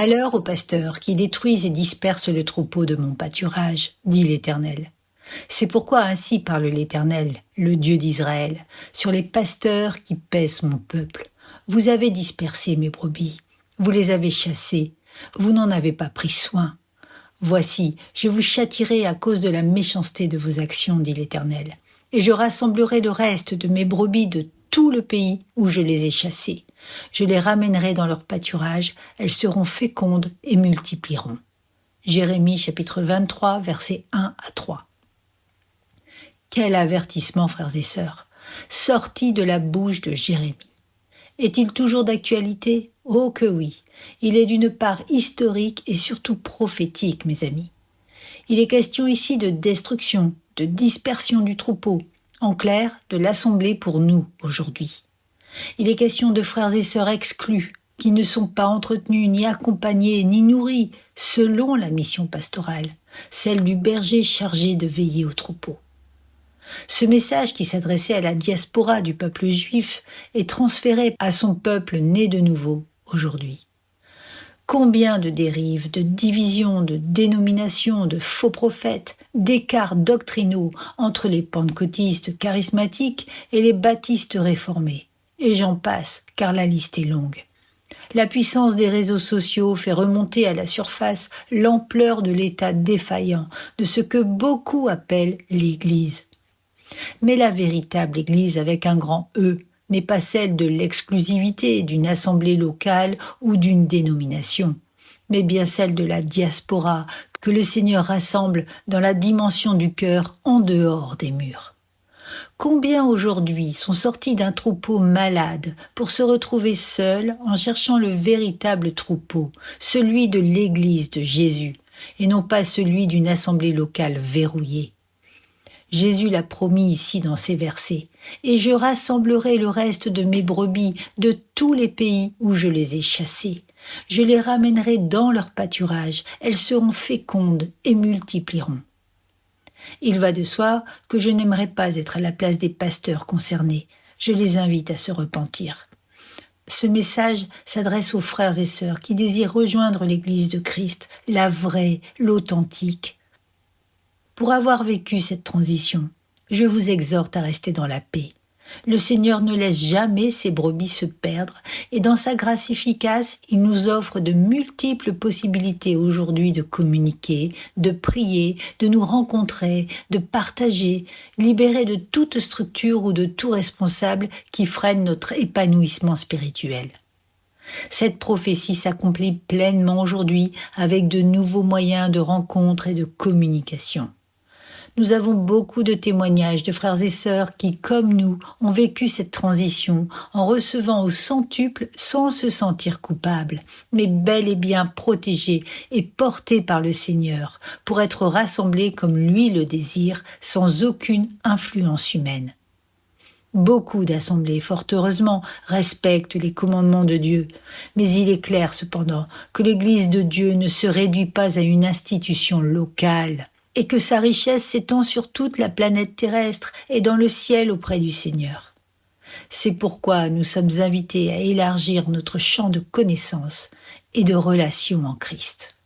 Malheur aux pasteurs qui détruisent et dispersent le troupeau de mon pâturage, dit l'Éternel. C'est pourquoi ainsi parle l'Éternel, le Dieu d'Israël, sur les pasteurs qui paissent mon peuple. Vous avez dispersé mes brebis, vous les avez chassées, vous n'en avez pas pris soin. Voici, je vous châtierai à cause de la méchanceté de vos actions, dit l'Éternel, et je rassemblerai le reste de mes brebis de tout le pays où je les ai chassées. Je les ramènerai dans leur pâturage, elles seront fécondes et multiplieront. Jérémie chapitre 23, versets 1 à 3. Quel avertissement, frères et sœurs, sorti de la bouche de Jérémie. Est-il toujours d'actualité ? Oh que oui, il est d'une part historique et surtout prophétique, mes amis. Il est question ici de destruction, de dispersion du troupeau, en clair, de l'assemblée pour nous aujourd'hui. Il est question de frères et sœurs exclus, qui ne sont pas entretenus, ni accompagnés, ni nourris, selon la mission pastorale, celle du berger chargé de veiller au troupeau. Ce message qui s'adressait à la diaspora du peuple juif est transféré à son peuple né de nouveau aujourd'hui. Combien de dérives, de divisions, de dénominations, de faux prophètes, d'écarts doctrinaux entre les pentecôtistes charismatiques et les baptistes réformés. Et j'en passe, car la liste est longue. La puissance des réseaux sociaux fait remonter à la surface l'ampleur de l'état défaillant de ce que beaucoup appellent l'Église. Mais la véritable Église avec un grand E n'est pas celle de l'exclusivité d'une assemblée locale ou d'une dénomination, mais bien celle de la diaspora que le Seigneur rassemble dans la dimension du cœur en dehors des murs. Combien aujourd'hui sont sortis d'un troupeau malade pour se retrouver seuls en cherchant le véritable troupeau, celui de l'Église de Jésus, et non pas celui d'une assemblée locale verrouillée. Jésus l'a promis ici dans ces versets, « Et je rassemblerai le reste de mes brebis de tous les pays où je les ai chassées. Je les ramènerai dans leur pâturage, elles seront fécondes et multiplieront. » Il va de soi que je n'aimerais pas être à la place des pasteurs concernés. Je les invite à se repentir. Ce message s'adresse aux frères et sœurs qui désirent rejoindre l'Église de Christ, la vraie, l'authentique. Pour avoir vécu cette transition, je vous exhorte à rester dans la paix. Le Seigneur ne laisse jamais ses brebis se perdre et dans sa grâce efficace, il nous offre de multiples possibilités aujourd'hui de communiquer, de prier, de nous rencontrer, de partager, libérés de toute structure ou de tout responsable qui freine notre épanouissement spirituel. Cette prophétie s'accomplit pleinement aujourd'hui avec de nouveaux moyens de rencontre et de communication. Nous avons beaucoup de témoignages de frères et sœurs qui, comme nous, ont vécu cette transition en recevant au centuple sans se sentir coupables, mais bel et bien protégés et portés par le Seigneur pour être rassemblés comme lui le désire, sans aucune influence humaine. Beaucoup d'assemblées, fort heureusement, respectent les commandements de Dieu, mais il est clair cependant que l'Église de Dieu ne se réduit pas à une institution locale, et que sa richesse s'étend sur toute la planète terrestre et dans le ciel auprès du Seigneur. C'est pourquoi nous sommes invités à élargir notre champ de connaissances et de relations en Christ.